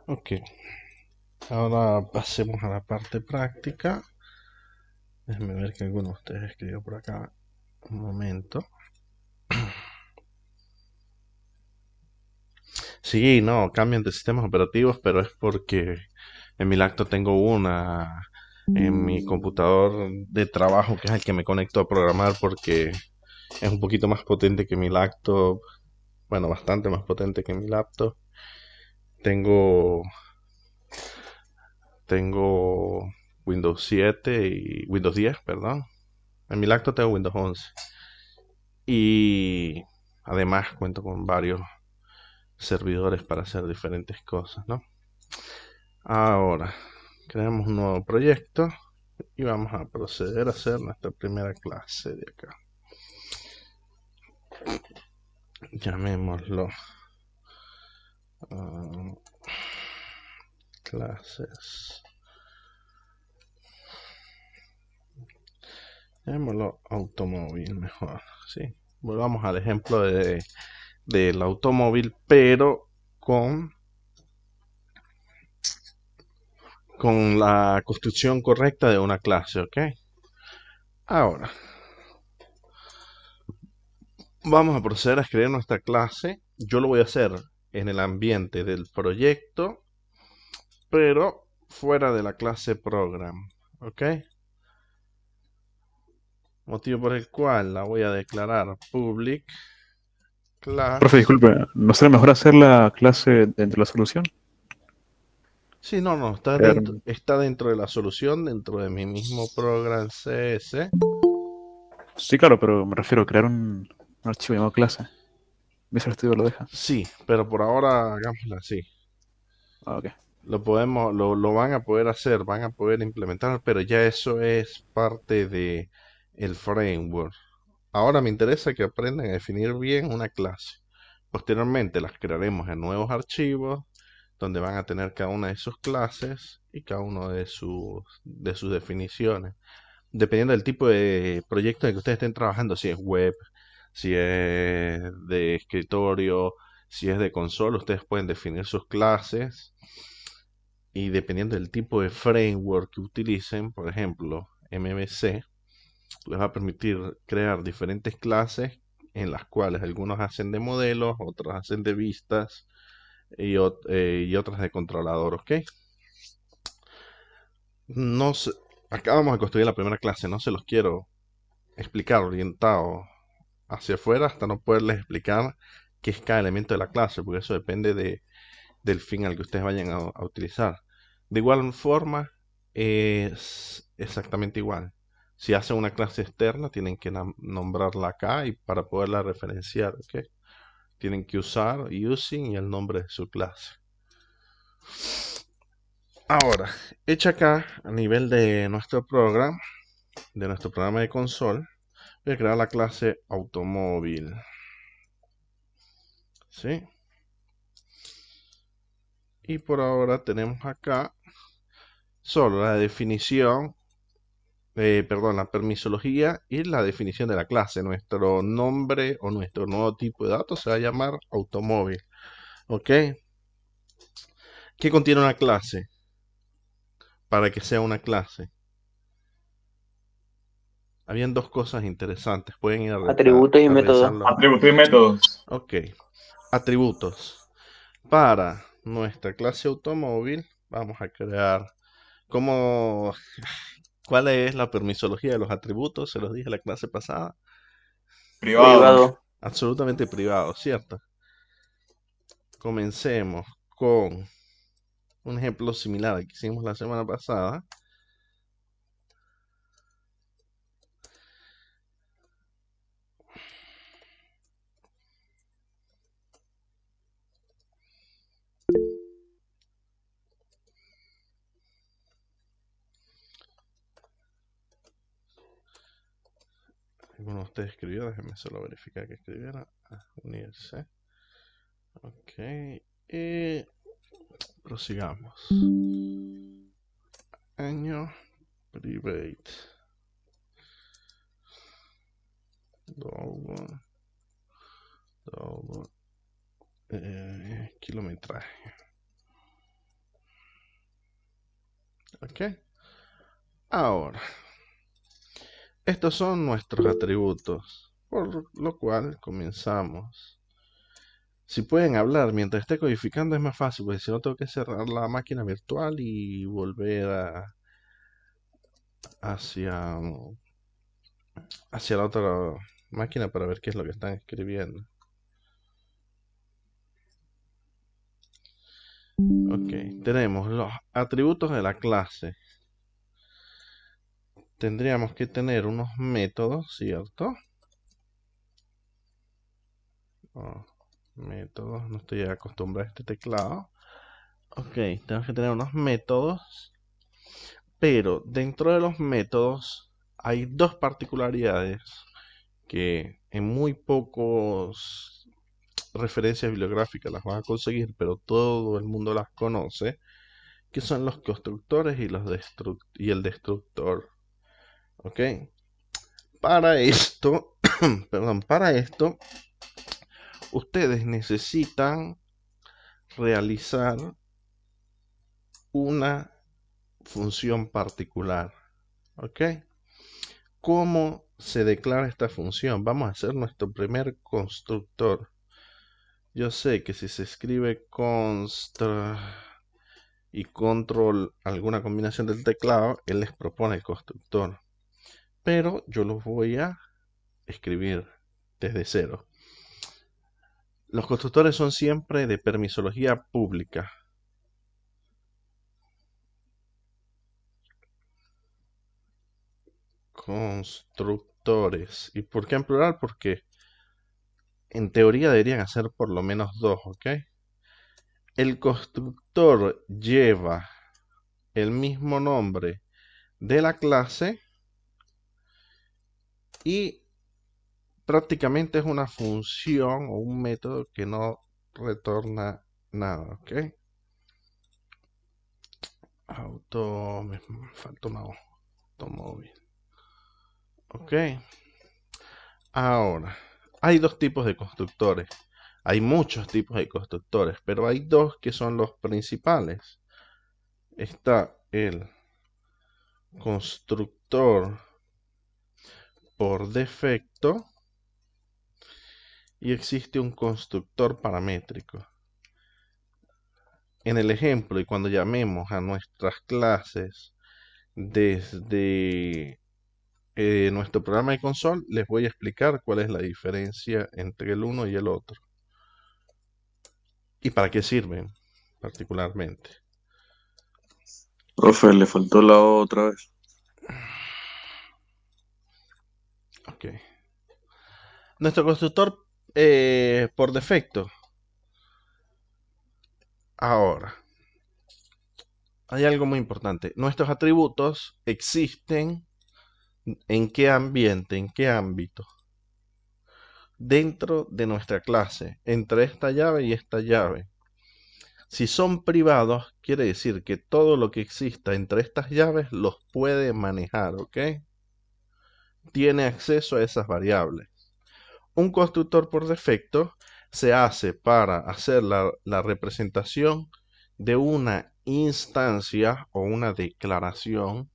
Ok, ahora pasemos a la parte práctica. Déjenme ver que alguno de ustedes escribió por acá. Un momento. Sí, no, cambian de sistemas operativos, pero es porque en mi laptop tengo una en mi computador de trabajo, que es el que me conecto a programar porque es un poquito más potente que mi laptop. Bueno, bastante más potente que mi laptop. Tengo, tengo Windows 7 y Windows 10, perdón. En mi laptop tengo Windows 11. Y además cuento con varios servidores para hacer diferentes cosas, ¿no? Ahora, creamos un nuevo proyecto y vamos a proceder a hacer nuestra primera clase de acá. Llamémoslo ah, clases. Llamémoslo automóvil mejor, ¿sí? Volvamos al ejemplo del automóvil, pero con la construcción correcta de una clase, ¿ok? Ahora, vamos a proceder a escribir nuestra clase. Yo lo voy a hacer en el ambiente del proyecto, pero fuera de la clase program, ¿ok? Motivo por el cual la voy a declarar public Profe, class. disculpe, ¿no será mejor hacer la clase dentro de la solución? Sí, no, no, Crear está dentro de la solución, dentro de mi mismo program CS. Sí, claro, pero me refiero a crear un archivo llamado clase. Visual Studio lo deja. Sí, pero por ahora hagámoslo así. Ah, ok. Lo van a poder hacer, van a poder implementar, pero ya eso es parte de el framework. Ahora me interesa que aprendan a definir bien una clase. Posteriormente las crearemos en nuevos archivos donde van a tener cada una de sus clases y cada uno de sus definiciones. Dependiendo del tipo de proyecto en el que ustedes estén trabajando, si es web, si es de escritorio, si es de consola, ustedes pueden definir sus clases y dependiendo del tipo de framework que utilicen, por ejemplo, MVC, les va a permitir crear diferentes clases en las cuales algunos hacen de modelos, otros hacen de vistas y otras de controlador, ¿ok? No se- Acá vamos a construir la primera clase, no se los quiero explicar orientado hacia afuera hasta no poderles explicar qué es cada elemento de la clase, porque eso depende del fin al que ustedes vayan a utilizar. De igual forma, es exactamente igual. Si hacen una clase externa, tienen que nombrarla acá y para poderla referenciar, ¿ok? Tienen que usar using y el nombre de su clase. Ahora, hecha acá a nivel de nuestro programa de console, voy a crear la clase automóvil, ¿sí? Y por ahora tenemos acá solo la definición, perdón, la permisología y la definición de la clase. Nuestro nombre o nuestro nuevo tipo de datos se va a llamar automóvil. ¿Ok? ¿Qué contiene una clase? Para que sea una clase. Habían dos cosas interesantes. Pueden ir Atributos y a métodos. revisarlo. Atributos y métodos. Ok. Atributos. Para nuestra clase automóvil vamos a crear como... ¿Cuál es la permisología de los atributos? Se los dije la clase pasada. Privado. Privado. Absolutamente privado, ¿cierto? Comencemos con un ejemplo similar al que hicimos la semana pasada. Alguno de ustedes escribió, déjenme solo verificar que escribiera. Unirse. Ok. Y prosigamos. Año private. Double, double, kilometraje. ¿Ok? Ahora, estos son nuestros atributos, por lo cual comenzamos. Si pueden hablar mientras esté codificando es más fácil, porque si no tengo que cerrar la máquina virtual y volver hacia, hacia la otra máquina para ver qué es lo que están escribiendo. Ok, tenemos los atributos de la clase. Tendríamos que tener unos métodos, ¿cierto? Oh, métodos, no estoy acostumbrado a este teclado. Ok, tenemos que tener unos métodos, pero dentro de los métodos hay dos particularidades que en muy pocos referencias bibliográficas las van a conseguir, pero todo el mundo las conoce, que son los constructores y y el destructor. ¿Ok? Para esto, perdón, para esto, ustedes necesitan realizar una función particular. ¿Ok? ¿Cómo se declara esta función? Vamos a hacer nuestro primer constructor. Yo sé que si se escribe const y control alguna combinación del teclado, él les propone el constructor. Pero yo los voy a escribir desde cero. Los constructores son siempre de permisología pública. Constructores. ¿Y por qué en plural? Porque en teoría deberían hacer por lo menos dos, ¿ok? El constructor lleva el mismo nombre de la clase y prácticamente es una función o un método que no retorna nada, ¿ok? Me falta una O, automóvil. Ok. Ahora, hay dos tipos de constructores. Hay muchos tipos de constructores, pero hay dos que son los principales. Está el constructor por defecto y existe un constructor paramétrico. En el ejemplo y cuando llamemos a nuestras clases desde nuestro programa de console, les voy a explicar cuál es la diferencia entre el uno y el otro y para qué sirven particularmente. Profe, le faltó la O otra vez. Ok. Nuestro constructor por defecto. Ahora, hay algo muy importante. Nuestros atributos existen en qué ambiente, en qué ámbito. Dentro de nuestra clase, entre esta llave y esta llave. Si son privados, quiere decir que todo lo que exista entre estas llaves los puede manejar, ¿ok? Tiene acceso a esas variables. Un constructor por defecto se hace para hacer la representación de una instancia o una declaración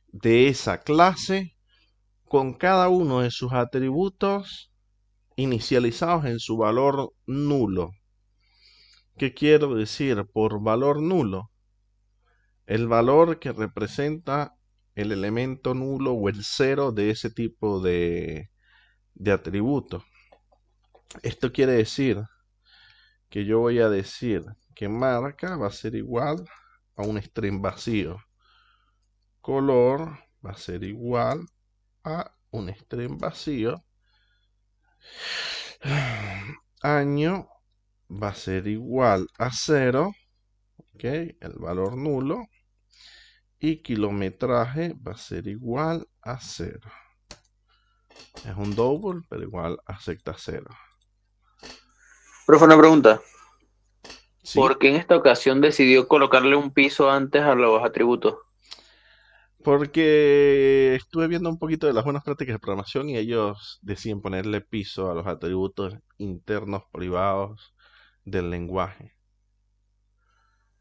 de esa clase con cada uno de sus atributos inicializados en su valor nulo. ¿Qué quiero decir por valor nulo? El valor que representa el elemento nulo o el cero de ese tipo de atributo. Esto quiere decir que yo voy a decir que marca va a ser igual a un string vacío. Color va a ser igual a un string vacío. Año va a ser igual a 0, ¿ok? El valor nulo. Y kilometraje va a ser igual a 0. Es un double, pero igual acepta 0. Profe, una pregunta. ¿Sí? ¿Por qué en esta ocasión decidió colocarle un piso antes a los atributos? Porque estuve viendo un poquito de las buenas prácticas de programación y ellos deciden ponerle piso a los atributos internos privados del lenguaje.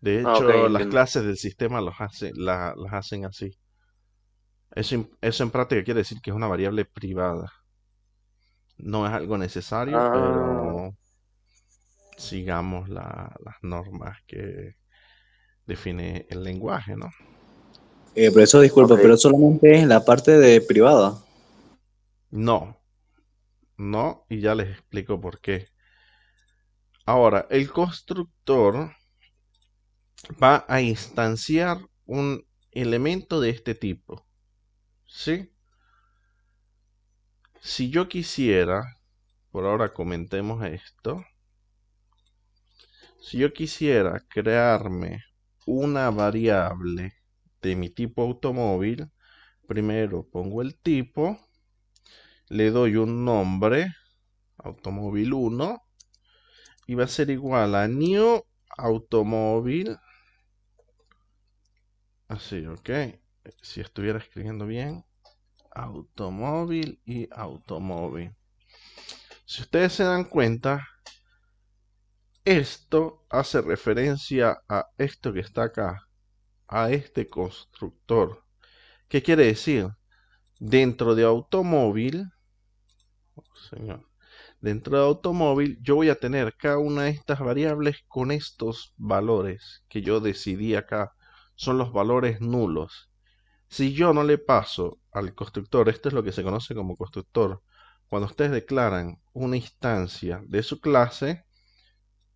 De Ah, ok, hecho, las entiendo. clases del sistema las hacen así. Eso en práctica quiere decir que es una variable privada. No es algo necesario, Ah, pero sigamos las normas que define el lenguaje, ¿no? Profesor, disculpa, ok. pero solamente es la parte de privada. No, no, y ya les explico por qué. Ahora, el constructor va a instanciar un elemento de este tipo, ¿sí? Si yo quisiera, por ahora comentemos esto, si yo quisiera crearme una variable de mi tipo automóvil, primero pongo el tipo, le doy un nombre, automóvil 1, y va a ser igual a new automóvil, así, ok. Si estuviera escribiendo bien, automóvil y automóvil. Si ustedes se dan cuenta, esto hace referencia a esto que está acá, a este constructor. ¿Qué quiere decir? Dentro de automóvil, oh, señor, dentro de automóvil yo voy a tener cada una de estas variables con estos valores que yo decidí acá. Son los valores nulos. Si yo no le paso al constructor, esto es lo que se conoce como constructor, cuando ustedes declaran una instancia de su clase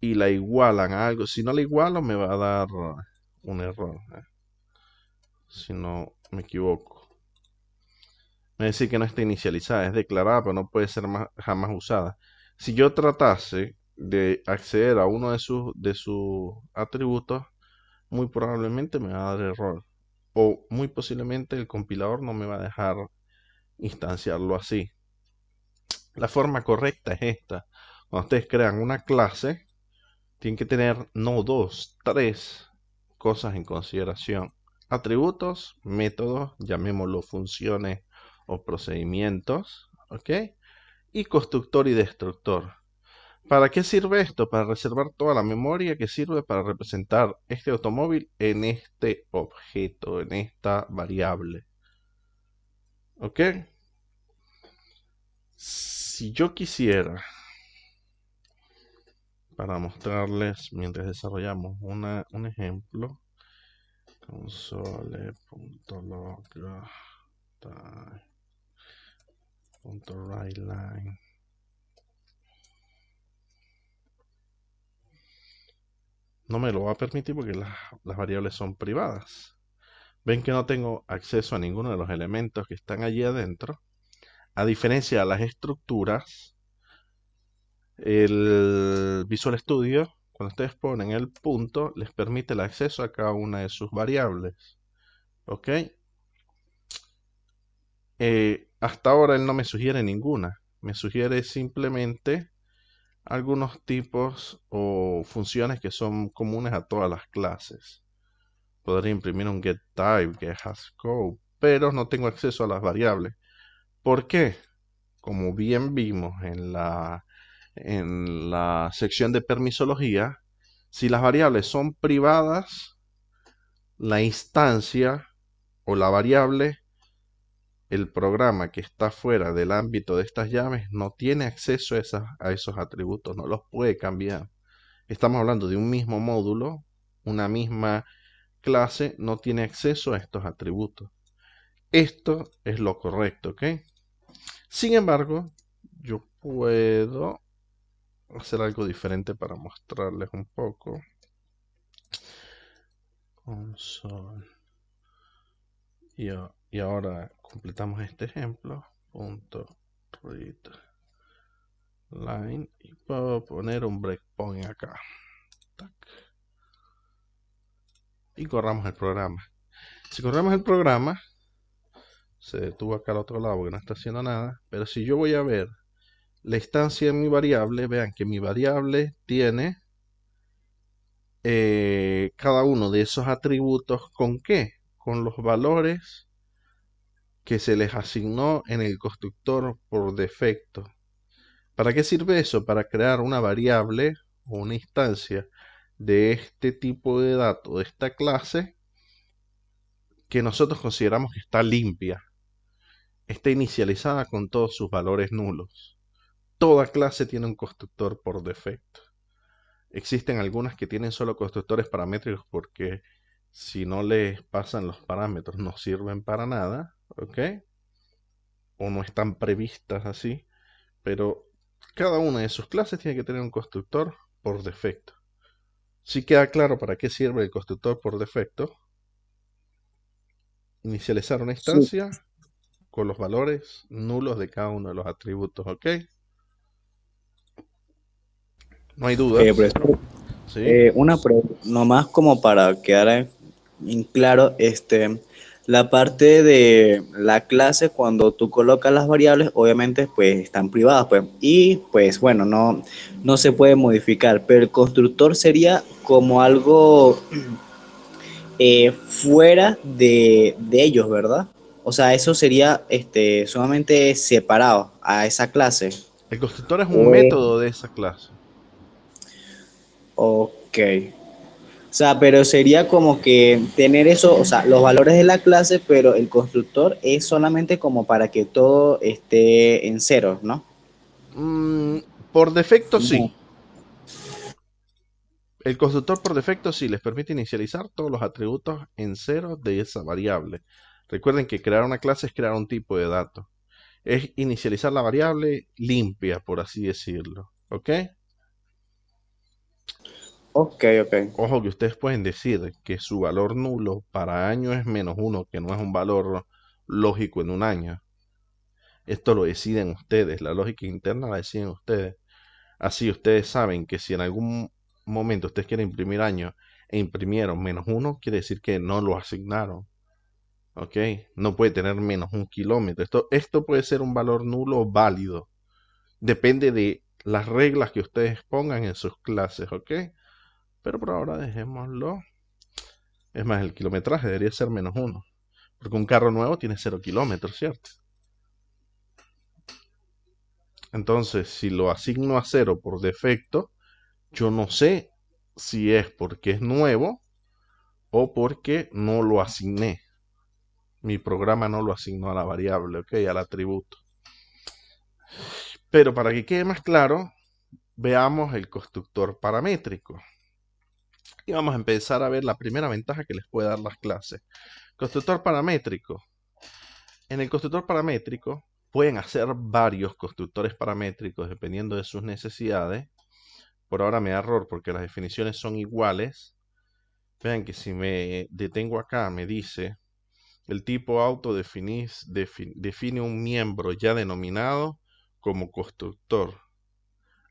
y la igualan a algo, si no la igualo me va a dar un error, si no me equivoco. Es decir, que no está inicializada, es declarada, pero no puede ser jamás usada. Si yo tratase de acceder a uno de sus atributos, muy probablemente me va a dar error. O muy posiblemente el compilador no me va a dejar instanciarlo así. La forma correcta es esta. Cuando ustedes crean una clase, tienen que tener no dos, tres cosas en consideración. Atributos, métodos, llamémoslo funciones o procedimientos, ¿ok? Y constructor y destructor. ¿Para qué sirve esto? Para reservar toda la memoria que sirve para representar este automóvil en este objeto, en esta variable. ¿Ok? Si yo quisiera, para mostrarles mientras desarrollamos un ejemplo, console.log.writeLine. No me lo va a permitir porque las variables son privadas. Ven que no tengo acceso a ninguno de los elementos que están allí adentro. A diferencia de las estructuras, el Visual Studio, cuando ustedes ponen el punto, les permite el acceso a cada una de sus variables. ¿Ok? Hasta ahora él no me sugiere ninguna. Me sugiere simplemente algunos tipos o funciones que son comunes a todas las clases. Podría imprimir un getType, getHashCode, pero no tengo acceso a las variables. ¿Por qué? Como bien vimos en la sección de permisología, si las variables son privadas, la instancia o la variable, el programa que está fuera del ámbito de estas llaves no tiene acceso a esos atributos, no los puede cambiar. Estamos hablando de un mismo módulo, una misma clase, no tiene acceso a estos atributos. Esto es lo correcto, ¿ok? Sin embargo, yo puedo hacer algo diferente para mostrarles un poco. Console. Y ahora completamos este ejemplo. .read line. Y puedo poner un breakpoint acá. Tac. Y corramos el programa. Si corremos el programa, se detuvo acá al otro lado porque no está haciendo nada. Pero si yo voy a ver la instancia de mi variable, vean que mi variable tiene cada uno de esos atributos con qué, con los valores que se les asignó en el constructor por defecto. ¿Para qué sirve eso? Para crear una variable o una instancia de este tipo de datos, de esta clase, que nosotros consideramos que está limpia, está inicializada con todos sus valores nulos. Toda clase tiene un constructor por defecto. Existen algunas que tienen solo constructores paramétricos porque si no les pasan los parámetros no sirven para nada, ¿ok? O no están previstas así, pero cada una de sus clases tiene que tener un constructor por defecto. Si queda claro para qué sirve el constructor por defecto, inicializar una Sí. instancia con los valores nulos de cada uno de los atributos, ¿ok? No hay dudas, Profesor, ¿sí? una pregunta, nomás como para quedar en claro, la parte de la clase, cuando tú colocas las variables, obviamente pues están privadas, pues, y pues bueno, no se puede modificar, pero el constructor sería como algo fuera de ellos, ¿verdad? O sea, eso sería sumamente separado a esa clase. El constructor es un O es- método de esa clase. ok. O sea, pero sería como que tener eso, o sea, los valores de la clase, pero el constructor es solamente como para que todo esté en cero, ¿no? Mm, por defecto No. sí. El constructor por defecto sí les permite inicializar todos los atributos en cero de esa variable. Recuerden que crear una clase es crear un tipo de dato. Es inicializar la variable limpia, por así decirlo. ¿Ok? Ok, ok. Ojo que ustedes pueden decir que su valor nulo para año es -1, que no es un valor lógico en un año. Esto lo deciden ustedes, la lógica interna la deciden ustedes. Así ustedes saben que si en algún momento ustedes quieren imprimir año e imprimieron -1, quiere decir que no lo asignaron. ¿Ok? No puede tener -1 kilómetro. Esto puede ser un valor nulo válido. Depende de las reglas que ustedes pongan en sus clases. ¿Ok? Pero por ahora dejémoslo. Es más, el kilometraje debería ser -1. Porque un carro nuevo tiene 0 kilómetros, ¿cierto? Entonces, si lo asigno a 0 por defecto, yo no sé si es porque es nuevo o porque no lo asigné. Mi programa no lo asignó a la variable, ¿ok? Al atributo. Pero para que quede más claro, veamos el constructor paramétrico. Y vamos a empezar a ver la primera ventaja que les puede dar las clases. Constructor paramétrico. En el constructor paramétrico pueden hacer varios constructores paramétricos dependiendo de sus necesidades. Por ahora me da error porque las definiciones son iguales. Vean que si me detengo acá me dice el tipo auto define un miembro ya denominado como constructor.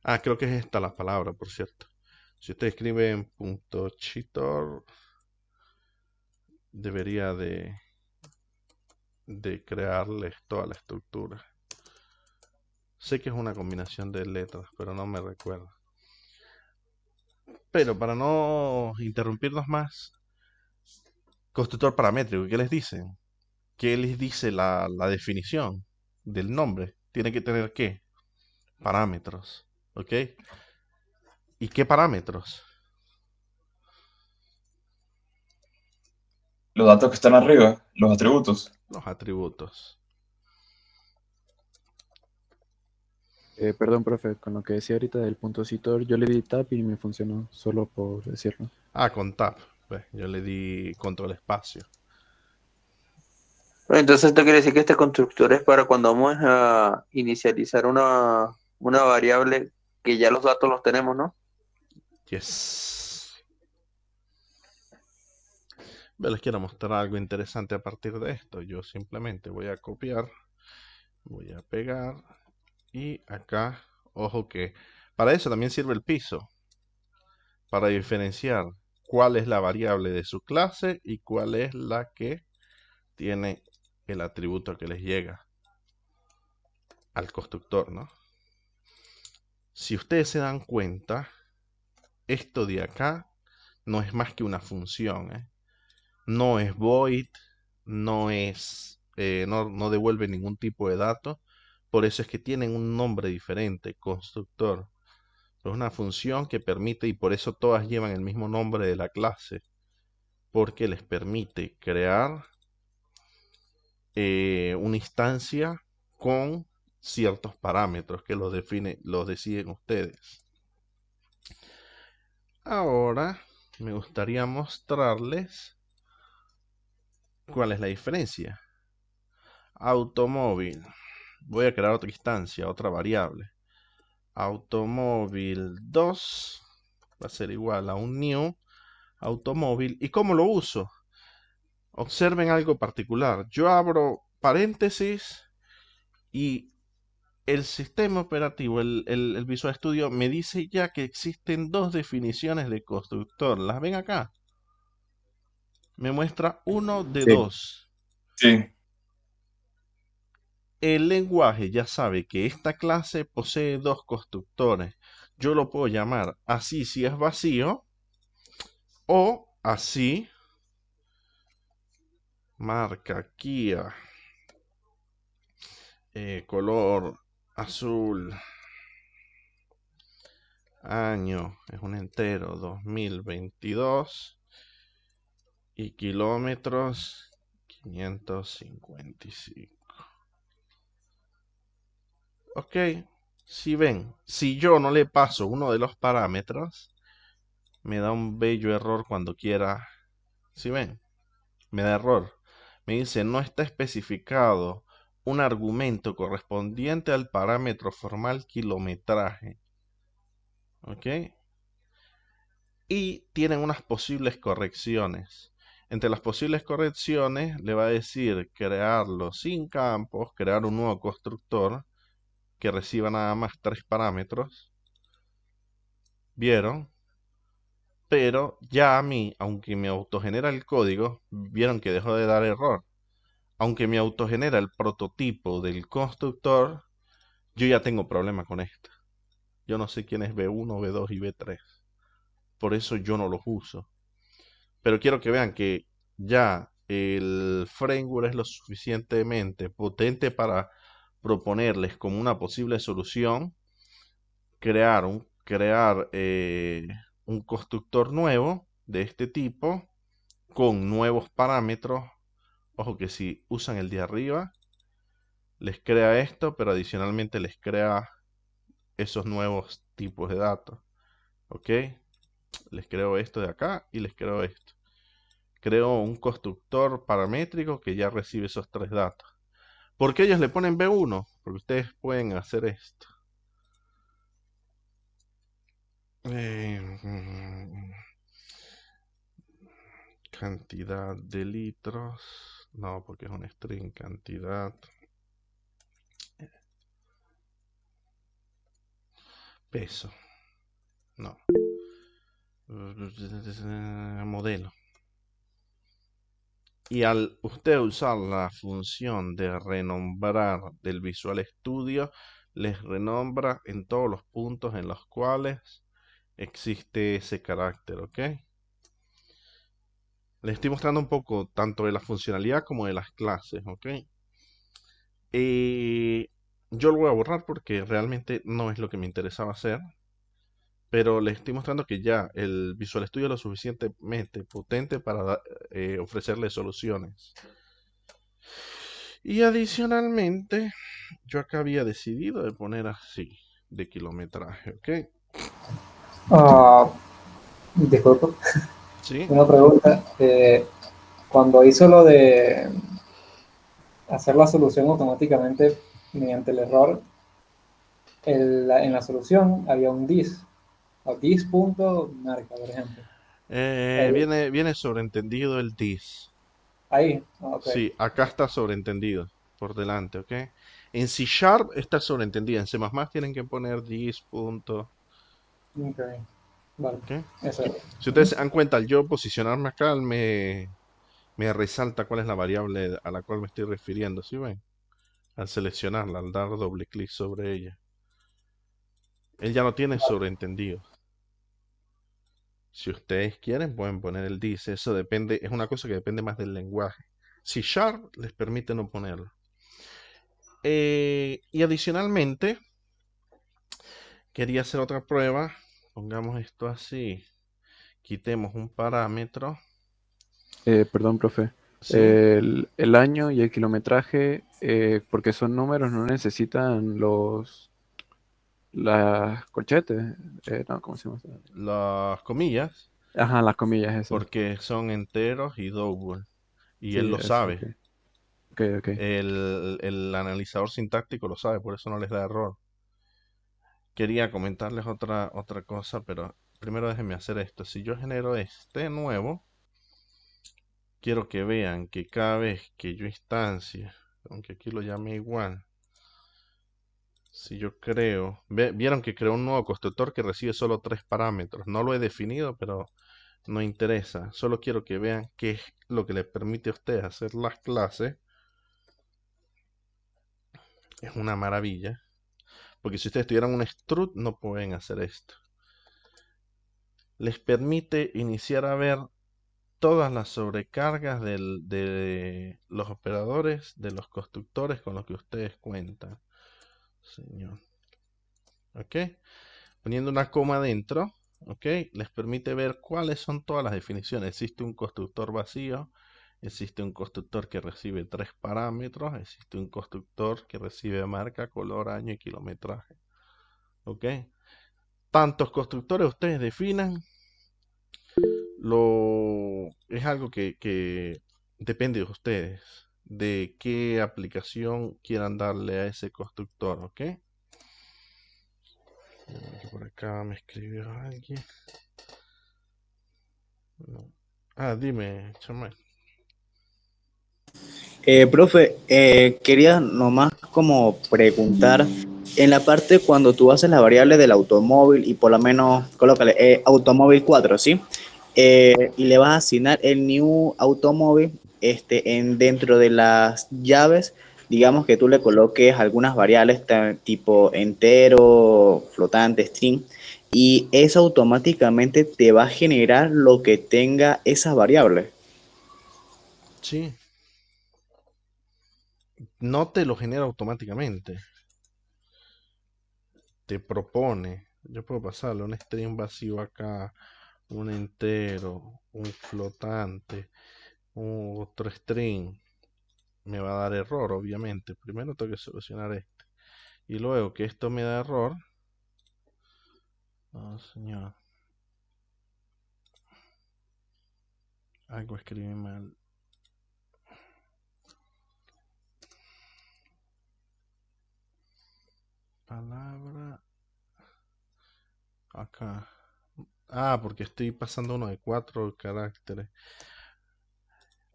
Ah, creo que es esta la palabra, por cierto. Si usted escribe en .chitor, debería de crearles toda la estructura. Sé que es una combinación de letras, pero no me recuerdo. Pero para no interrumpirnos más, constructor paramétrico, ¿qué les dicen? ¿Qué les dice la definición del nombre? Tiene que tener ¿qué? Parámetros. ¿Ok? ¿Y qué parámetros? Los datos que están arriba, los atributos. Los atributos. Perdón, profe, con lo que decía ahorita del punto citor, yo le di tap y me funcionó, solo por decirlo. Ah, con tab. Pues, yo le di control espacio. Entonces esto quiere decir que este constructor es para cuando vamos a inicializar una variable que ya los datos los tenemos, ¿no? Yes. Les quiero mostrar algo interesante a partir de esto. Yo simplemente voy a copiar, voy a pegar y acá, ojo que para eso también sirve el piso, para diferenciar cuál es la variable de su clase y cuál es la que tiene el atributo que les llega al constructor, ¿no? Si ustedes se dan cuenta, esto de acá no es más que una función, ¿eh? No es void, no devuelve ningún tipo de dato. Por eso es que tienen un nombre diferente, constructor. Es una función que permite, y por eso todas llevan el mismo nombre de la clase, porque les permite crear una instancia con ciertos parámetros que los deciden ustedes. Ahora me gustaría mostrarles cuál es la diferencia. Automóvil. Voy a crear otra instancia, otra variable. Automóvil 2 va a ser igual a un new automóvil. ¿Y cómo lo uso? Observen algo particular. Yo abro paréntesis y el sistema operativo, el Visual Studio, me dice ya que existen dos definiciones de constructor. ¿Las ven acá? Me muestra uno de Sí. dos. Sí, El lenguaje ya sabe que esta clase posee dos constructores. Yo lo puedo llamar así si es vacío o así, marca Kia, color azul, año, es un entero, 2022 y kilómetros 555. Ok, si ven, si yo no le paso uno de los parámetros, me da un bello error cuando quiera. Si ven, me da error. Me dice no está especificado un argumento correspondiente al parámetro formal kilometraje. ¿Ok? Y tienen unas posibles correcciones. Entre las posibles correcciones le va a decir crearlo sin campos, crear un nuevo constructor que reciba nada más 3 parámetros. ¿Vieron? Pero ya a mí, aunque me autogenera el código, vieron que dejó de dar error. Aunque me autogenera el prototipo del constructor, yo ya tengo problema con esto. Yo no sé quién es B1, B2 y B3. Por eso yo no los uso. Pero quiero que vean que ya el framework es lo suficientemente potente para proponerles como una posible solución crear un constructor nuevo de este tipo con nuevos parámetros. Ojo que si usan el de arriba, les crea esto, pero adicionalmente les crea esos nuevos tipos de datos. ¿Ok? Les creo esto de acá y les creo esto. Creo un constructor paramétrico que ya recibe esos 3 datos. ¿Por qué ellos le ponen B1? Porque ustedes pueden hacer esto. Cantidad de litros. No, porque es un string cantidad. Peso. No. Modelo. Y al usted usar la función de renombrar del Visual Studio, les renombra en todos los puntos en los cuales existe ese carácter, ¿ok? Les estoy mostrando un poco tanto de la funcionalidad como de las clases, ¿ok? Yo lo voy a borrar porque realmente no es lo que me interesaba hacer. Pero les estoy mostrando que ya el Visual Studio es lo suficientemente potente para ofrecerle soluciones. Y adicionalmente, yo acá había decidido de poner así, de kilometraje, ¿ok? Ah, disculpa, ¿Sí? una pregunta. Cuando hizo lo de hacer la solución automáticamente mediante el error, en la solución había un dis, o dis.marca, por ejemplo. Viene sobreentendido el this. Ahí, ok. Sí, acá está sobreentendido por delante, ¿ok? En C Sharp está sobreentendido. En C++ tienen que poner this. Punto, Ok, vale, ¿ok? eso es. Si ustedes se dan cuenta, al yo posicionarme acá, me resalta cuál es la variable a la cual me estoy refiriendo, ¿sí ven? Al seleccionarla, al dar doble clic sobre ella. Él ya no tiene sobreentendido. Si ustedes quieren, pueden poner el this. Eso depende, es una cosa que depende más del lenguaje. C Sharp les permite no ponerlo. Y adicionalmente, quería hacer otra prueba. Pongamos esto así. Quitemos un parámetro. Perdón, profe. ¿Sí? El año y el kilometraje, porque son números, no necesitan las corchetes. No, ¿cómo se llama eso? Las comillas, Ajá, las comillas esas. porque son enteros y double. Y Sí, él lo eso, ok. sabe. Ok, ok. El analizador sintáctico lo sabe, por eso no les da error. Quería comentarles otra cosa, pero primero déjenme hacer esto. Si yo genero este nuevo, quiero que vean que cada vez que yo instancia, aunque aquí lo llame igual, si yo creo, vieron que creo un nuevo constructor que recibe solo 3 parámetros. No lo he definido, pero no interesa. Solo quiero que vean qué es lo que le permite a ustedes hacer las clases. Es una maravilla. Porque si ustedes tuvieran un strut, no pueden hacer esto. Les permite iniciar a ver todas las sobrecargas de los operadores, de los constructores con los que ustedes cuentan. Señor. ¿Ok? Poniendo una coma dentro, ¿ok? Les permite ver cuáles son todas las definiciones. Existe un constructor vacío, existe un constructor que recibe 3 parámetros, existe un constructor que recibe marca, color, año y kilometraje. ¿Ok? Tantos constructores ustedes definan, es algo que depende de ustedes, de qué aplicación quieran darle a ese constructor, ¿ok? Por acá me escribió alguien. No. Ah, dime, Chamay. Profe, quería nomás como preguntar, en la parte cuando tú haces la variable del automóvil y por lo menos, colócale, automóvil 4, ¿sí? Y le vas a asignar el new automóvil dentro de las llaves, digamos que tú le coloques algunas variables tipo entero, flotante, string, y eso automáticamente te va a generar lo que tenga esa variable. Sí, no te lo genera automáticamente. Te propone. Yo puedo pasarle un string vacío acá, un entero, un flotante, otro string. Me va a dar error, obviamente. Primero tengo que solucionar este. Y luego que esto me da error. Oh, señor. Algo escribí mal. Palabra. Acá. Ah, porque estoy pasando uno de 4 caracteres.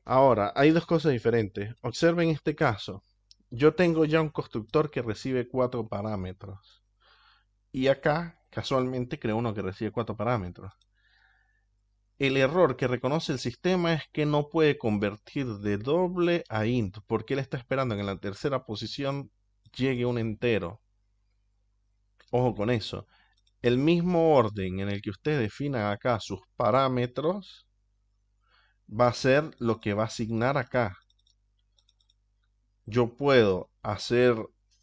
Ahora, hay dos cosas diferentes. Observen este caso. Yo tengo ya un constructor que recibe 4 parámetros. Y acá, casualmente, creo uno que recibe 4 parámetros. El error que reconoce el sistema es que no puede convertir de doble a int, porque él está esperando que en la tercera posición llegue un entero. Ojo con eso. El mismo orden en el que ustedes definan acá sus parámetros va a ser lo que va a asignar acá. Yo puedo hacer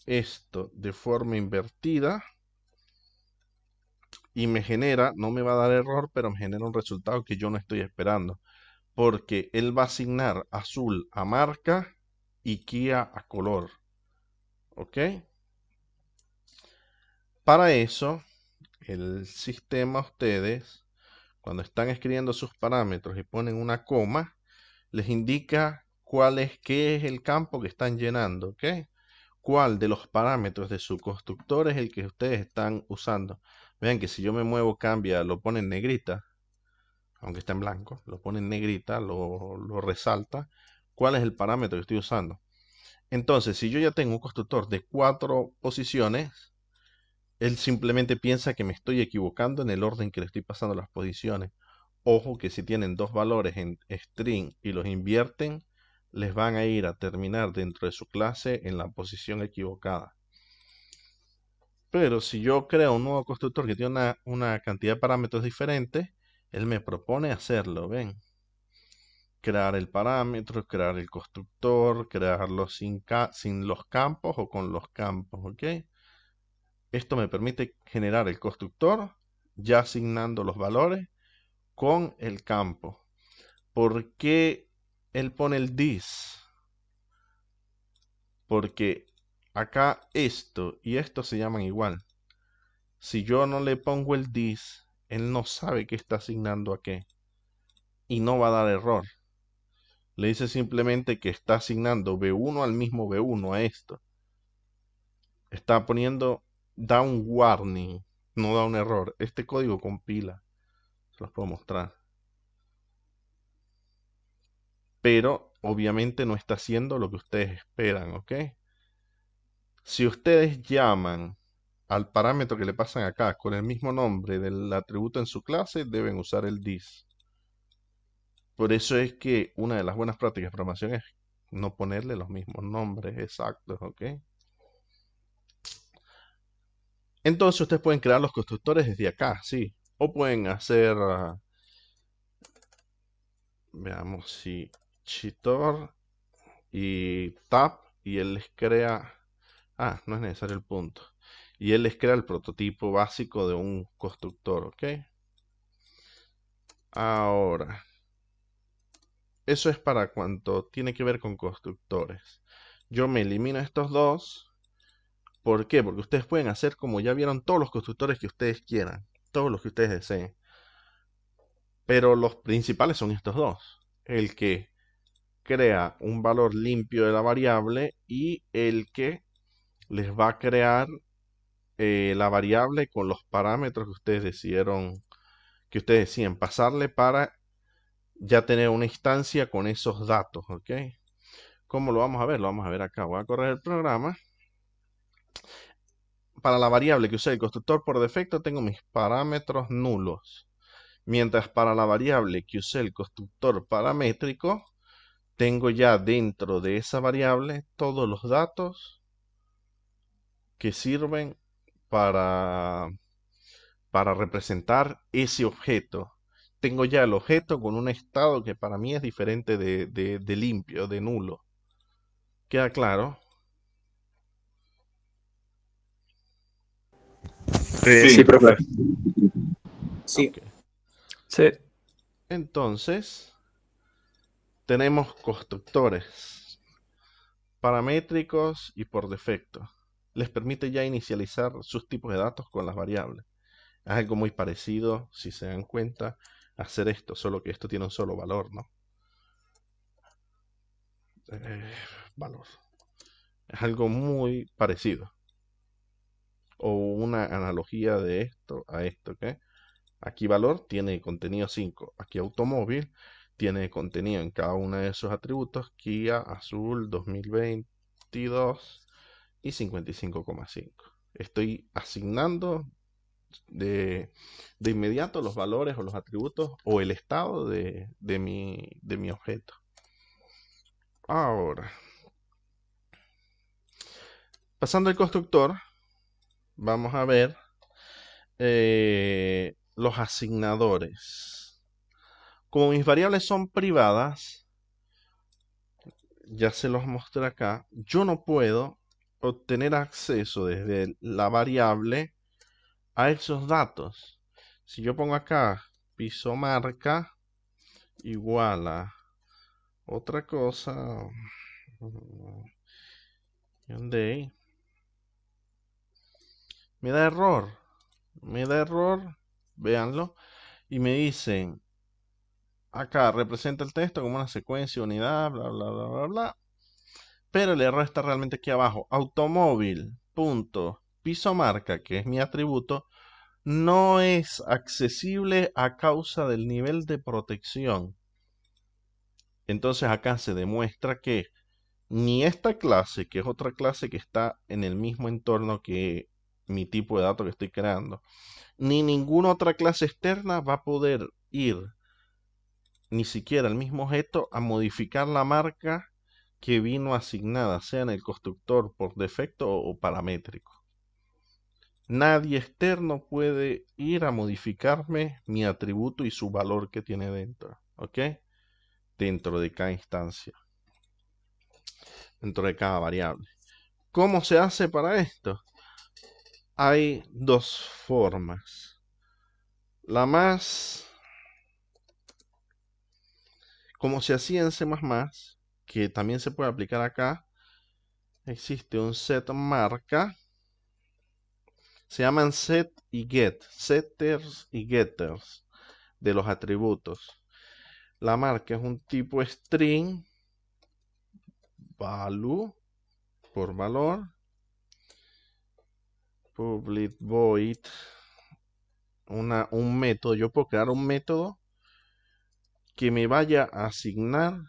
esto de forma invertida y me genera, no me va a dar error, pero me genera un resultado que yo no estoy esperando. Porque él va a asignar azul a marca y Kia a color. ¿Ok? Para eso, el sistema, ustedes, cuando están escribiendo sus parámetros y ponen una coma, les indica qué es el campo que están llenando, ¿ok? Cuál de los parámetros de su constructor es el que ustedes están usando. Vean que si yo me muevo, cambia, lo pone en negrita, aunque está en blanco, lo pone en negrita, lo resalta. ¿Cuál es el parámetro que estoy usando? Entonces, si yo ya tengo un constructor de 4 posiciones, él simplemente piensa que me estoy equivocando en el orden que le estoy pasando las posiciones. Ojo que si tienen dos valores en string y los invierten, les van a ir a terminar dentro de su clase en la posición equivocada. Pero si yo creo un nuevo constructor que tiene una cantidad de parámetros diferentes, él me propone hacerlo, ¿ven? Crear el parámetro, crear el constructor, crearlo sin los campos o con los campos, ¿ok? Esto me permite generar el constructor ya asignando los valores con el campo. ¿Por qué él pone el this? Porque acá esto y esto se llaman igual. Si yo no le pongo el this, él no sabe qué está asignando a qué. Y no va a dar error. Le dice simplemente que está asignando B1 al mismo B1 a esto. Está poniendo, da un warning, no da un error. Este código compila. Se los puedo mostrar. Pero obviamente no está haciendo lo que ustedes esperan, ¿ok? Si ustedes llaman al parámetro que le pasan acá con el mismo nombre del atributo en su clase, deben usar el this. Por eso es que una de las buenas prácticas de programación es no ponerle los mismos nombres exactos, ¿ok? Entonces ustedes pueden crear los constructores desde acá, sí. O pueden hacer, veamos si Chitor y Tab y él les crea, no es necesario el punto. Y él les crea el prototipo básico de un constructor, ¿ok? Ahora, eso es para cuanto tiene que ver con constructores. Yo me elimino estos dos. ¿Por qué? Porque ustedes pueden hacer, como ya vieron, todos los constructores que ustedes quieran. Todos los que ustedes deseen. Pero los principales son estos dos. El que crea un valor limpio de la variable y el que les va a crear la variable con los parámetros que ustedes decidieron, que ustedes deciden pasarle para ya tener una instancia con esos datos, ¿ok? ¿Cómo lo vamos a ver? Lo vamos a ver acá. Voy a correr el programa. Para la variable que usé el constructor por defecto tengo mis parámetros nulos. Mientras para la variable que usé el constructor paramétrico tengo ya dentro de esa variable todos los datos que sirven para representar ese objeto. Tengo ya el objeto con un estado que para mí es diferente de limpio, de nulo. ¿Queda claro? Sí, profe. Sí. Ok. Sí. Entonces, tenemos constructores paramétricos y por defecto. Les permite ya inicializar sus tipos de datos con las variables. Es algo muy parecido, si se dan cuenta, a hacer esto, solo que esto tiene un solo valor, ¿no? Valor. Es algo muy parecido. O una analogía de esto a esto, ¿ok? Aquí valor tiene contenido 5. Aquí automóvil tiene contenido en cada uno de esos atributos. Kia Azul 2022 y 55,5. Estoy asignando de inmediato los valores o los atributos o el estado de mi objeto. Ahora, pasando al constructor, vamos a ver los asignadores. Como mis variables son privadas, ya se los mostré acá, yo no puedo obtener acceso desde la variable a esos datos. Si yo pongo acá piso marca igual a otra cosa, Hyundai, me da error, véanlo, y me dicen, acá representa el texto como una secuencia, unidad, bla, bla, bla, bla, bla, pero el error está realmente aquí abajo, automóvil, punto, piso marca, que es mi atributo, no es accesible a causa del nivel de protección. Entonces acá se demuestra que ni esta clase, que es otra clase que está en el mismo entorno que mi tipo de datos que estoy creando, ni ninguna otra clase externa va a poder ir, ni siquiera el mismo objeto, a modificar la marca que vino asignada, sea en el constructor por defecto o paramétrico. Nadie externo puede ir a modificarme mi atributo y su valor que tiene dentro, ¿ok? Dentro de cada instancia, dentro de cada variable. ¿Cómo se hace para esto? hay dos formas. La más, como se hacía en C++, que también se puede aplicar acá, existe un set marca. Se llaman set y get, setters y getters de los atributos. La marca es un tipo string, value, por valor, public void, un método. Yo puedo crear un método que me vaya a asignar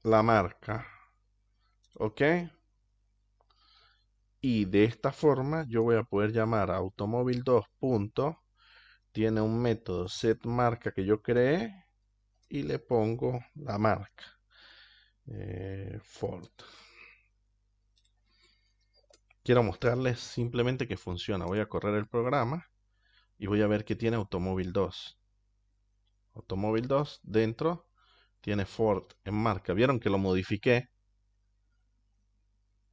la marca, ¿ok? Y de esta forma yo voy a poder llamar a automóvil2 punto, tiene un método setMarca que yo creé y le pongo la marca Ford. Quiero mostrarles simplemente que funciona. Voy a correr el programa y voy a ver que tiene automóvil 2. Automóvil 2 dentro tiene Ford en marca. ¿Vieron que lo modifiqué?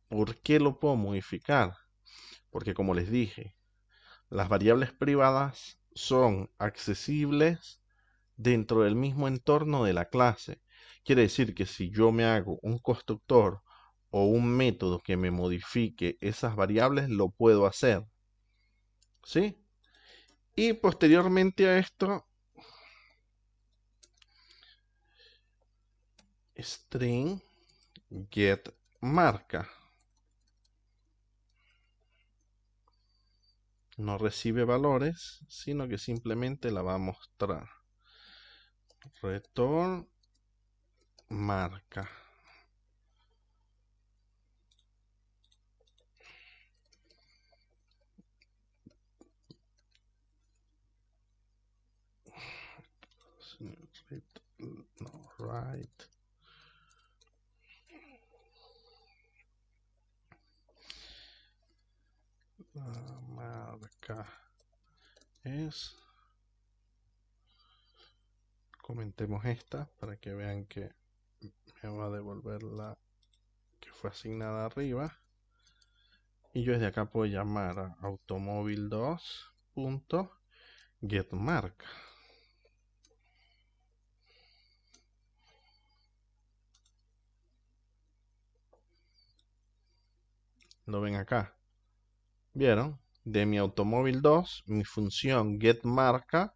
¿Por qué lo puedo modificar? Porque como les dije, las variables privadas son accesibles dentro del mismo entorno de la clase. Quiere decir que si yo me hago un constructor o un método que me modifique esas variables, lo puedo hacer. ¿Sí? Y posteriormente a esto, string get marca. No recibe valores, sino que simplemente la va a mostrar. Return marca. No, right. La marca es, comentemos esta para que vean que me va a devolver la que fue asignada arriba, y yo desde acá puedo llamar a automóvil2 punto get marca. Lo ven acá. ¿Vieron? De mi automóvil 2, mi función getMarca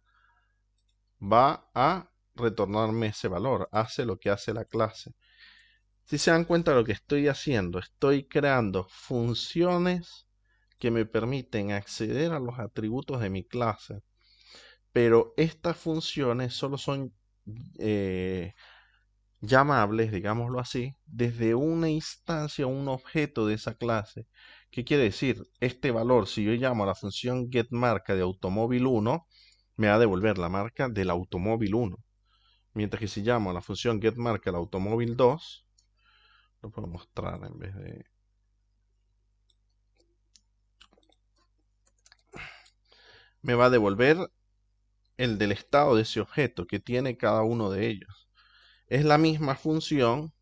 va a retornarme ese valor. Hace lo que hace la clase. Si se dan cuenta de lo que estoy haciendo, estoy creando funciones que me permiten acceder a los atributos de mi clase. Pero estas funciones solo son llamables, digámoslo así, desde una instancia o un objeto de esa clase. ¿Qué quiere decir? Este valor, si yo llamo a la función getMarca de automóvil 1, me va a devolver la marca del automóvil 1. Mientras que si llamo a la función getMarca del automóvil 2, lo puedo mostrar en vez de... me va a devolver el del estado de ese objeto que tiene cada uno de ellos. Es la misma función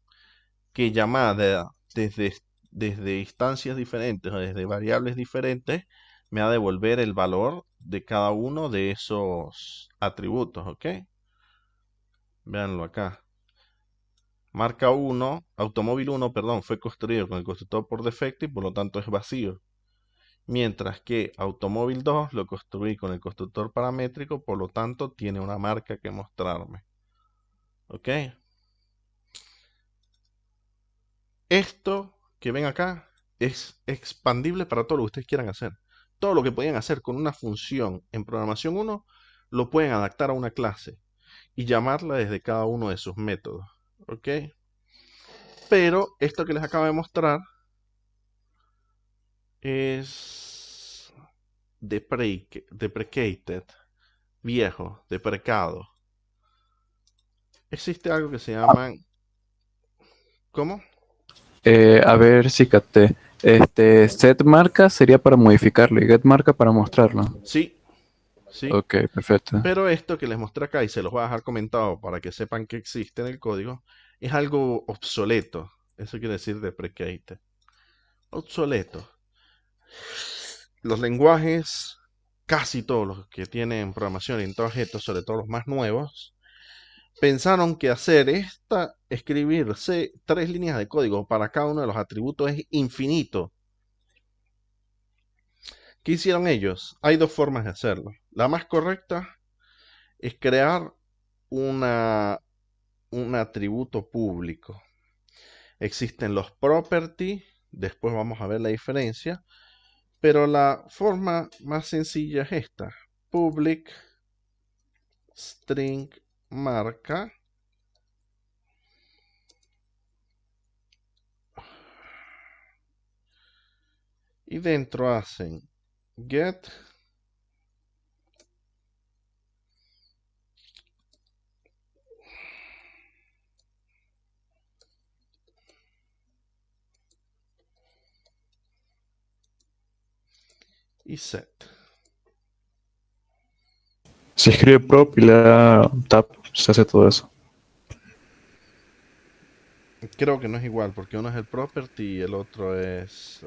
que llamada desde instancias diferentes o desde variables diferentes me va a devolver el valor de cada uno de esos atributos, ¿ok? Véanlo acá. Marca 1, automóvil 1, perdón, fue construido con el constructor por defecto y por lo tanto es vacío. Mientras que automóvil 2 lo construí con el constructor paramétrico, por lo tanto tiene una marca que mostrarme. ¿Ok? Esto que ven acá es expandible para todo lo que ustedes quieran hacer. Todo lo que podían hacer con una función en programación 1, lo pueden adaptar a una clase y llamarla desde cada uno de sus métodos. ¿Ok? Pero esto que les acabo de mostrar es deprecated, viejo, deprecado. Existe algo que se llama... ¿Cómo? A ver si capté. Set marca sería para modificarlo y get marca para mostrarlo. Sí, sí. Ok, perfecto. Pero esto que les mostré acá y se los voy a dejar comentado para que sepan que existe en el código, es algo obsoleto. Eso quiere decir deprecated. Obsoleto. Los lenguajes, casi todos los que tienen programación orientada a objetos, sobre todo los más nuevos, pensaron que escribirse 3 líneas de código para cada uno de los atributos es infinito. ¿Qué hicieron ellos? Hay 2 formas de hacerlo. La más correcta es crear un atributo público. Existen los property, después vamos a ver la diferencia, pero la forma más sencilla es esta: public string marca y dentro hacen get y set. Se escribe prop y le da tab, se hace todo eso. Creo que no es igual, porque uno es el property y el otro es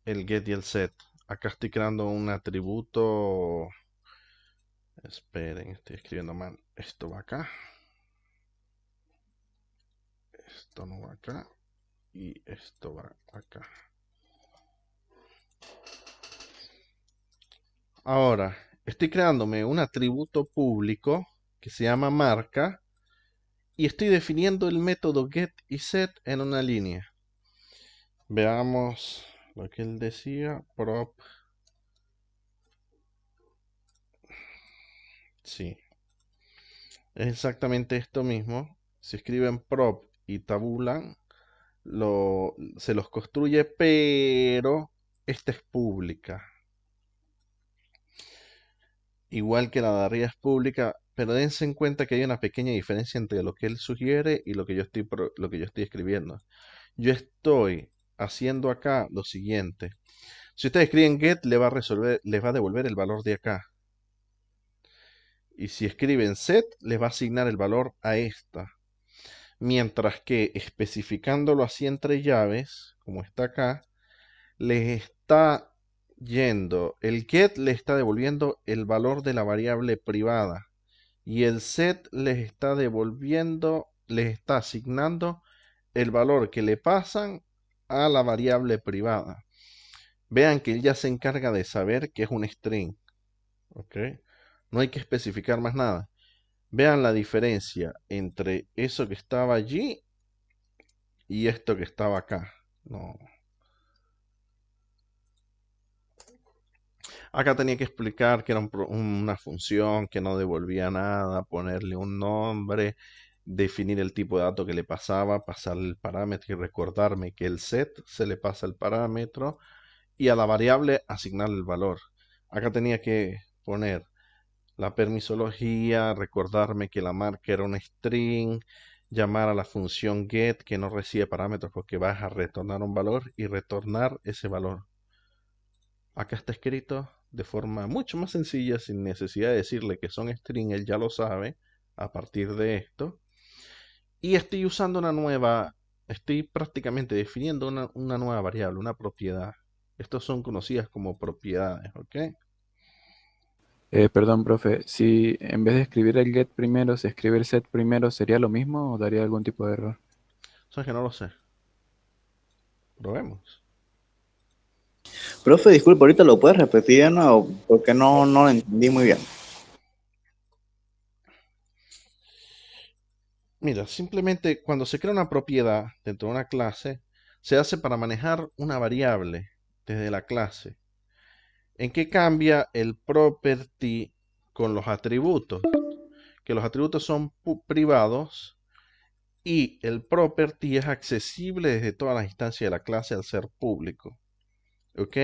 el get y el set. Acá estoy creando un atributo. Esperen, estoy escribiendo mal. Esto va acá. Esto no va acá. Y esto va acá. Ahora, estoy creándome un atributo público que se llama marca y estoy definiendo el método get y set en una línea. Veamos lo que él decía. Prop. Sí. Es exactamente esto mismo. Si escriben prop y tabulan, se los construye, pero esta es pública. Igual que la de arriba es pública, pero dense en cuenta que hay una pequeña diferencia entre lo que él sugiere y lo que yo estoy escribiendo. Yo estoy haciendo acá lo siguiente. Si ustedes escriben get, les va a devolver el valor de acá. Y si escriben set, les va a asignar el valor a esta. Mientras que especificándolo así entre llaves, como está acá, les está yendo, el get le está devolviendo el valor de la variable privada y el set les está devolviendo, les está asignando el valor que le pasan a la variable privada. Vean que él ya se encarga de saber que es un string. ¿Ok? No hay que especificar más nada. Vean la diferencia entre eso que estaba allí y esto que estaba acá. No. Acá tenía que explicar que era una función que no devolvía nada, ponerle un nombre, definir el tipo de dato que le pasaba, pasarle el parámetro y recordarme que el set se le pasa el parámetro y a la variable asignarle el valor. Acá tenía que poner la permisología, recordarme que la marca era un string, llamar a la función get que no recibe parámetros porque vas a retornar un valor y retornar ese valor. Acá está escrito de forma mucho más sencilla, sin necesidad de decirle que son string, él ya lo sabe a partir de esto. Y estoy usando estoy prácticamente definiendo una nueva variable, una propiedad. Estos son conocidas como propiedades, ¿ok? Perdón, profe, si en vez de escribir el get primero, se escribe el set primero, ¿sería lo mismo o daría algún tipo de error? Sabes que no lo sé. Probemos. Profe, disculpe, ahorita lo puedes repetir de nuevo, porque no lo entendí muy bien. Mira, simplemente cuando se crea una propiedad dentro de una clase, se hace para manejar una variable desde la clase. ¿En qué cambia el property con los atributos? Que los atributos son privados y el property es accesible desde todas las instancias de la clase al ser público. ¿Ok?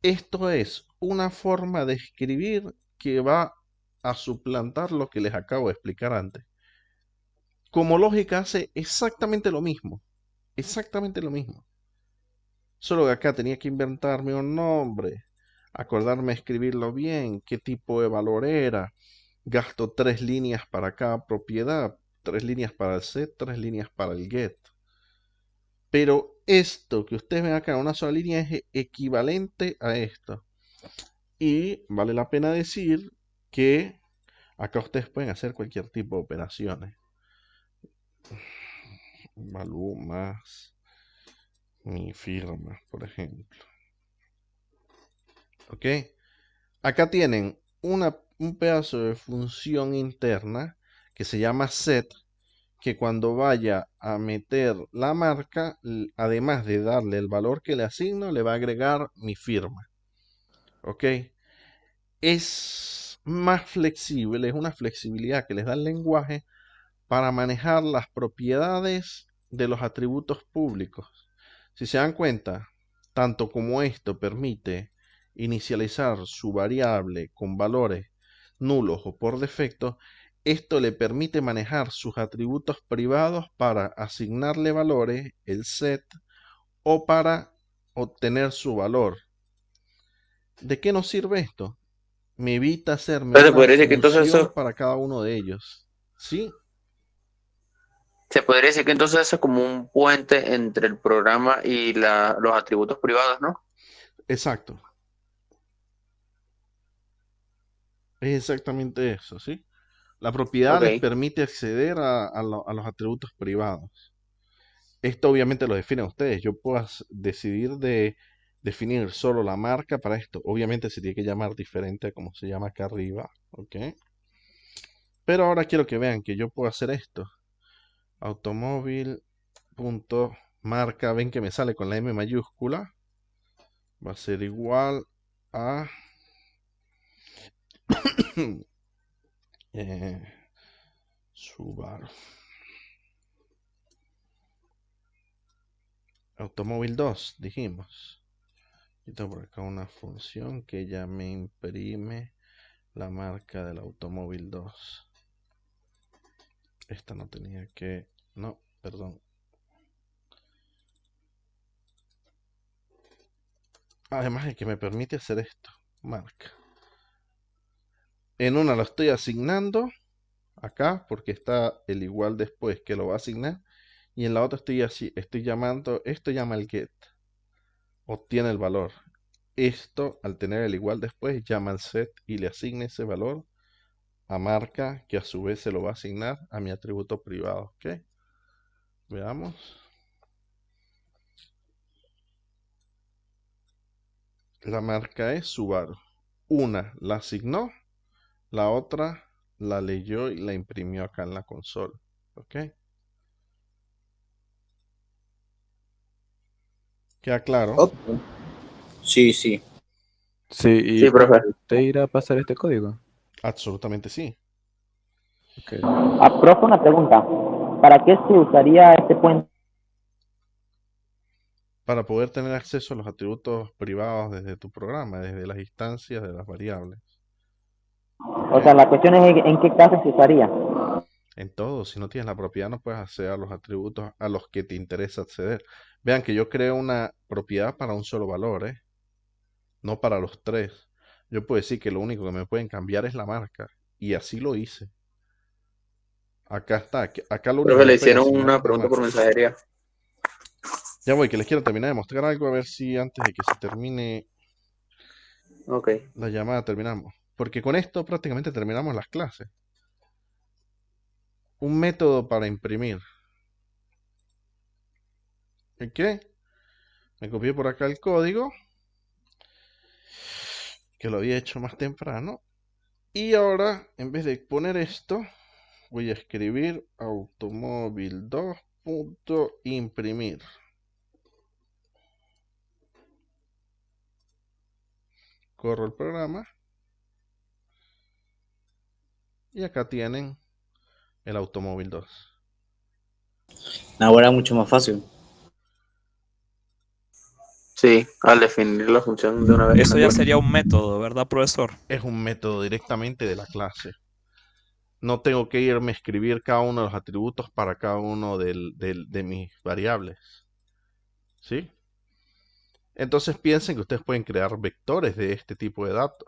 Esto es una forma de escribir que va a suplantar lo que les acabo de explicar antes. Como lógica hace exactamente lo mismo. Exactamente lo mismo. Solo que acá tenía que inventarme un nombre, acordarme de escribirlo bien, qué tipo de valor era. Gasto 3 líneas para cada propiedad, 3 líneas para el set, 3 líneas para el get. Pero esto que ustedes ven acá en una sola línea es equivalente a esto. Y vale la pena decir que acá ustedes pueden hacer cualquier tipo de operaciones. Valú más mi firma, por ejemplo. ¿Ok? Acá tienen un pedazo de función interna que se llama set, que cuando vaya a meter la marca, además de darle el valor que le asigno, le va a agregar mi firma. ¿Ok? Es más flexible, es una flexibilidad que les da el lenguaje para manejar las propiedades de los atributos públicos. Si se dan cuenta, tanto como esto permite inicializar su variable con valores nulos o por defecto, esto le permite manejar sus atributos privados para asignarle valores, el set, o para obtener su valor. ¿De qué nos sirve esto? Me evita hacerme Entonces, se una podría decir que entonces función eso, para cada uno de ellos. ¿Sí? se podría decir que entonces eso es como un puente entre el programa y los atributos privados, ¿no? Exacto. Es exactamente eso, ¿sí? La propiedad les Ok. permite acceder a los atributos privados. Esto obviamente lo definen ustedes. Yo puedo decidir de definir solo la marca para esto. Obviamente se tiene que llamar diferente a como se llama acá arriba, ¿ok? Pero ahora quiero que vean que yo puedo hacer esto. Automóvil.marca, ven que me sale con la M mayúscula. Va a ser igual a Subaru. Automóvil 2, dijimos. Y tengo por acá una función que ya me imprime la marca del automóvil 2. Esta no tenía que... No, perdón. Además de que me permite hacer esto. Marca. En una lo estoy asignando acá porque está el igual después que lo va a asignar. Y en la otra estoy llamando, esto llama el get. Obtiene el valor. Esto, al tener el igual después, llama al set y le asigna ese valor a marca, que a su vez se lo va a asignar a mi atributo privado. ¿Ok? Veamos. La marca es Subaru. Una la asignó, la otra la leyó y la imprimió acá en la consola. ¿Ok? ¿Queda claro? Ok. Sí, sí. Sí, y Sí, profe. ¿usted irá a pasar este código? Absolutamente sí. Ok. Profe, una pregunta. ¿Para qué se usaría este puente? Para poder tener acceso a los atributos privados desde tu programa, desde las instancias de las variables. O sea, ¿Ok? la cuestión es en qué caso se usaría. En todo, si no tienes la propiedad no puedes acceder a los atributos a los que te interesa acceder. Vean que yo creo una propiedad para un solo valor, ¿eh? No para los tres. Yo puedo decir que lo único que me pueden cambiar es la marca. Y así lo hice. Acá está. Acá lo único Profe, que le me pueden hicieron asignar una es la pregunta por marca. mensajería. Ya voy, que les quiero terminar de mostrar algo a ver si antes de que se termine Ok. la llamada terminamos. Porque con esto prácticamente terminamos las clases. Un método para imprimir. ¿Ok? Me copié por acá el código, que lo había hecho más temprano. Y ahora, en vez de poner esto, voy a escribir automóvil 2.imprimir. Corro el programa. Y acá tienen el automóvil 2. Ahora mucho más fácil. Sí, al definir la función de una vez en la Eso ya clase. sería un método, ¿verdad, profesor? Es un método directamente de la clase. No tengo que irme a escribir cada uno de los atributos para cada uno de mis variables. ¿Sí? Entonces piensen que ustedes pueden crear vectores de este tipo de datos.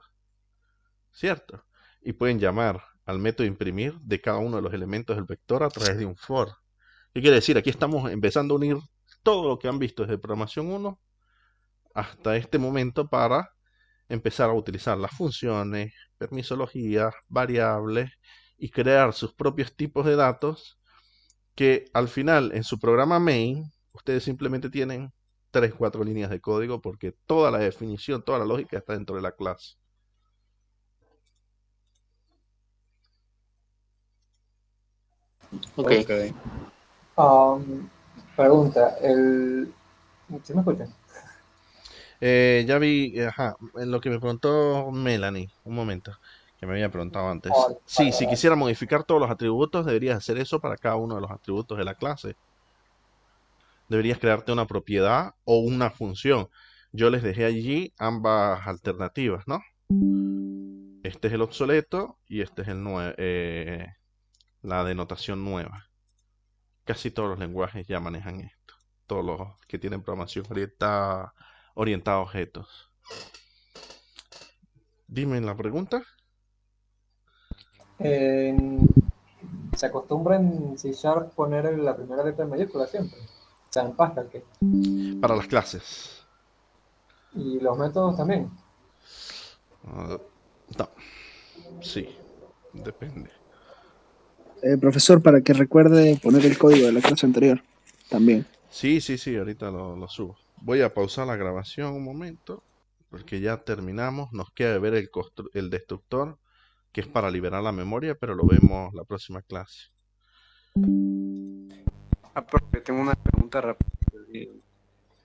¿Cierto? Y pueden llamar al método imprimir de cada uno de los elementos del vector a través de un for. ¿Qué quiere decir? Aquí estamos empezando a unir todo lo que han visto desde programación 1 hasta este momento para empezar a utilizar las funciones, permisologías, variables y crear sus propios tipos de datos que al final en su programa main ustedes simplemente tienen 3, 4 líneas de código porque toda la definición, toda la lógica está dentro de la clase. Ok. Pregunta, ¿sí me escuchan? Ya vi, ajá, en lo que me preguntó Melanie, un momento, que me había preguntado antes. Sí, Vale, si vale. quisiera modificar todos los atributos, deberías hacer eso para cada uno de los atributos de la clase. Deberías crearte una propiedad o una función. Yo les dejé allí ambas alternativas, ¿no? Este es el obsoleto y este es la denotación nueva. Casi todos los lenguajes ya manejan esto. Todos los que tienen programación orientada a objetos. Dime la pregunta. Se acostumbra en C# poner la primera letra en mayúscula siempre. O sea, en Pascal, ¿qué? Para las clases. Y los métodos también. No. Sí. Depende. Profesor, para que recuerde poner el código de la clase anterior. También. Sí, ahorita lo subo. Voy a pausar la grabación un momento, porque ya terminamos. Nos queda ver el destructor, que es para liberar la memoria, pero lo vemos la próxima clase. Profe, tengo una pregunta rápida.